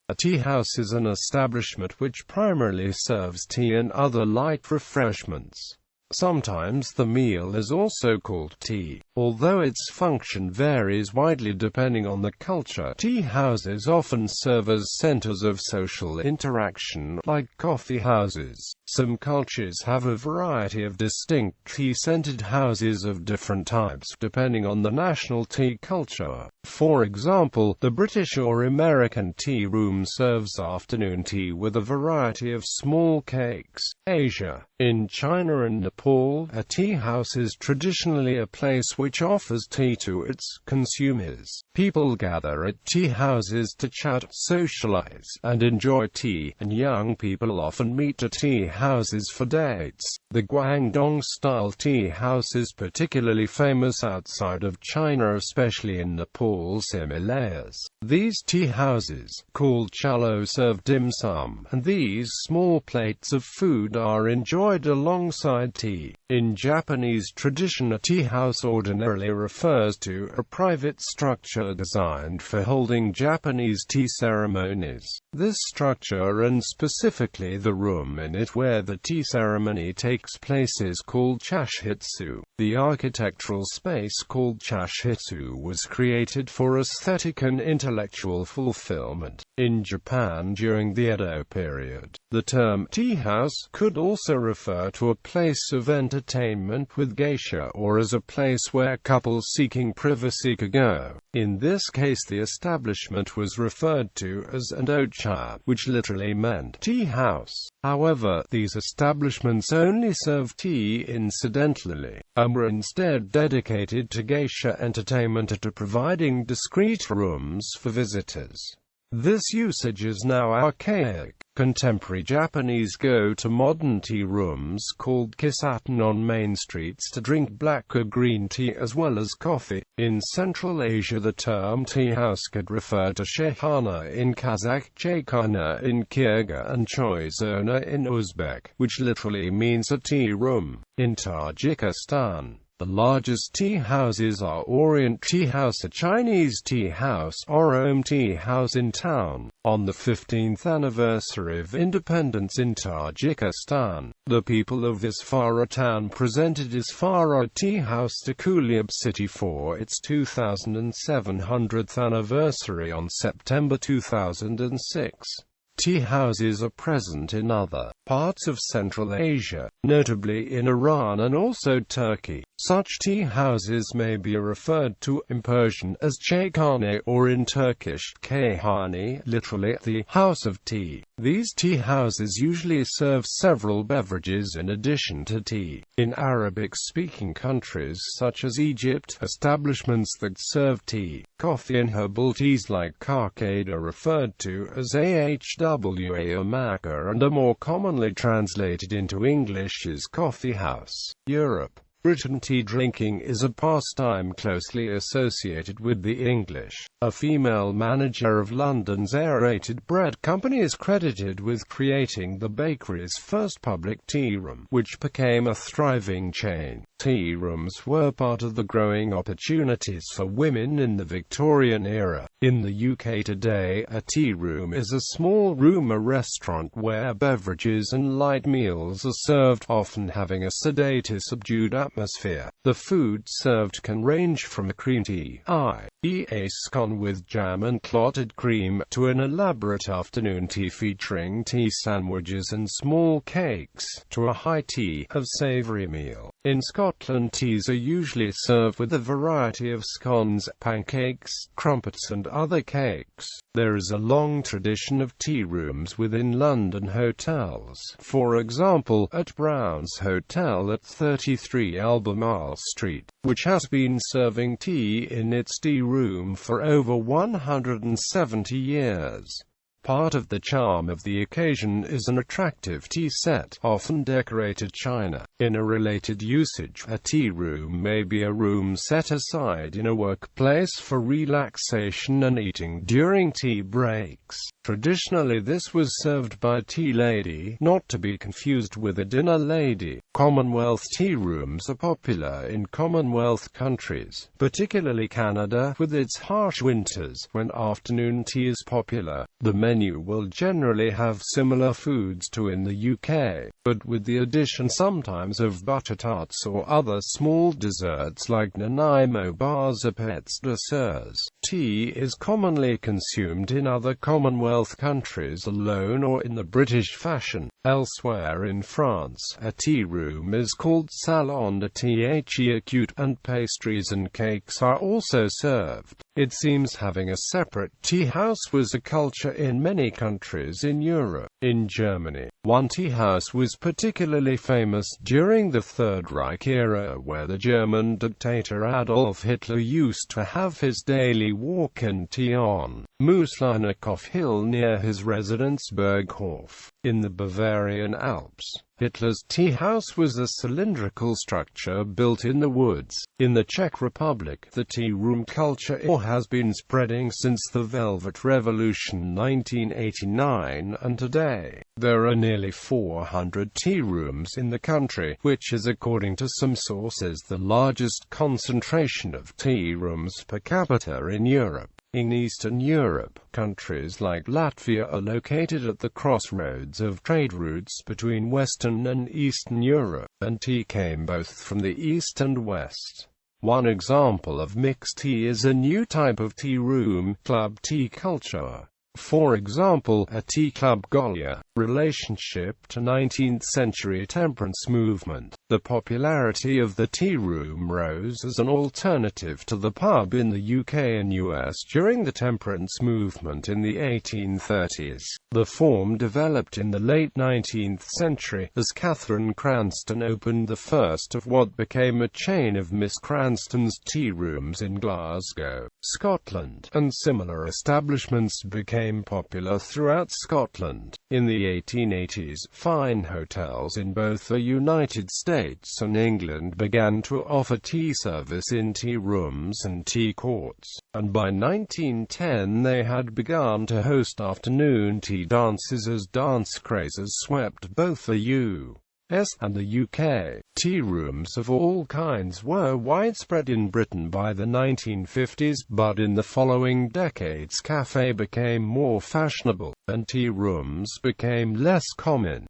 A tea house is an establishment which primarily serves tea and other light refreshments. Sometimes the meal is also called tea, although its function varies widely depending on the culture. Tea houses often serve as centers of social interaction, like coffee houses. Some cultures have a variety of distinct tea-scented houses of different types, depending on the national tea culture. For example, the British or American tea room serves afternoon tea with a variety of small cakes. Asia. In China and Nepal, a tea house is traditionally a place which offers tea to its consumers. People gather at tea houses to chat, socialize, and enjoy tea, and young people often meet at tea houses for dates. The Guangdong-style tea house is particularly famous outside of China, especially in Nepal's Himalayas. These tea houses, called chalo, serve dim sum, and these small plates of food are enjoyed alongside tea. In Japanese tradition, a tea house ordinarily refers to a private structure designed for holding Japanese tea ceremonies. This structure, and specifically the room in it where the tea ceremony takes place, is called chashitsu. The architectural space called chashitsu was created for aesthetic and intellectual fulfillment. In Japan during the Edo period, the term tea house could also refer to a place of entertainment with geisha, or as a place where couples seeking privacy could go. In this case, the establishment was referred to as an ocha, which literally meant tea house. However, these establishments only serve tea incidentally, and were instead dedicated to geisha entertainment and to providing discreet rooms for visitors. This usage is now archaic. Contemporary Japanese go to modern tea rooms called kisaten on main streets to drink black or green tea as well as coffee. In Central Asia, the term tea house could refer to shehana in Kazakh, chaykana in Kyrgyz, and choyzona in Uzbek, which literally means a tea room. In Tajikistan, the largest tea houses are Orient Tea House, a Chinese tea house, Orom Tea House in town. On the 15th anniversary of independence in Tajikistan, the people of Isfara town presented Isfara Tea House to Kuliab city for its 2700th anniversary on September 2006. Tea houses are present in other parts of Central Asia, notably in Iran and also Turkey. Such tea houses may be referred to in Persian as çaykhane or in Turkish kayhane, literally the house of tea. These tea houses usually serve several beverages in addition to tea. In Arabic-speaking countries such as Egypt, establishments that serve tea, coffee and herbal teas like carcade are referred to as ahwa or maca and are more commonly translated into English as coffee house. Europe. Britain. Tea drinking is a pastime closely associated with the English. A female manager of London's aerated bread company is credited with creating the bakery's first public tea room, which became a thriving chain. Tea rooms were part of the growing opportunities for women in the Victorian era. In the UK today, a tea room is a small room or restaurant where beverages and light meals are served, often having a sedated, subdued atmosphere. The food served can range from a cream tea, i.e. a scone with jam and clotted cream, to an elaborate afternoon tea featuring tea sandwiches and small cakes, to a high tea of savoury meal. In Scotland, teas are usually served with a variety of scones, pancakes, crumpets and other cakes. There is a long tradition of tea rooms within London hotels. For example, at Brown's Hotel at 33 Albemarle Street, which has been serving tea in its tea room for over 170 years. Part of the charm of the occasion is an attractive tea set, often decorated china. In a related usage, a tea room may be a room set aside in a workplace for relaxation and eating during tea breaks. Traditionally, this was served by a tea lady, not to be confused with a dinner lady. Commonwealth tea rooms are popular in Commonwealth countries, particularly Canada, with its harsh winters, when afternoon tea is popular. The menu menu will generally have similar foods to in the UK, but with the addition sometimes of butter tarts or other small desserts like Nanaimo bars or pets desserts. Tea is commonly consumed in other Commonwealth countries alone or in the British fashion. Elsewhere in France, a tea room is called salon de thé, and pastries and cakes are also served. It seems having a separate tea house was a culture in many countries in Europe. In Germany, one tea house was particularly famous during the Third Reich era, where the German dictator Adolf Hitler used to have his daily walk-in tea on Muslinerkopf Hill near his residence Berghof, in the Bavarian Alps. Hitler's tea house was a cylindrical structure built in the woods. In the Czech Republic, the tea room culture has been spreading since the Velvet Revolution 1989, and today, there are nearly 400 tea rooms in the country, which is, according to some sources, the largest concentration of tea rooms per capita in Europe. In Eastern Europe, countries like Latvia are located at the crossroads of trade routes between Western and Eastern Europe, and tea came both from the East and West. One example of mixed tea is a new type of tea room, club tea culture. For example, a tea club Golia, relationship to 19th-century temperance movement. The popularity of the tea room rose as an alternative to the pub in the UK and US during the temperance movement in the 1830s. The form developed in the late 19th century, as Catherine Cranston opened the first of what became a chain of Miss Cranston's tea rooms in Glasgow, Scotland, and similar establishments became popular throughout Scotland. In the 1880s, fine hotels in both the United States and England began to offer tea service in tea rooms and tea courts, and by 1910 they had begun to host afternoon tea dances as dance crazes swept both the US and the UK. Tea rooms of all kinds were widespread in Britain by the 1950s, but in the following decades café became more fashionable, and tea rooms became less common.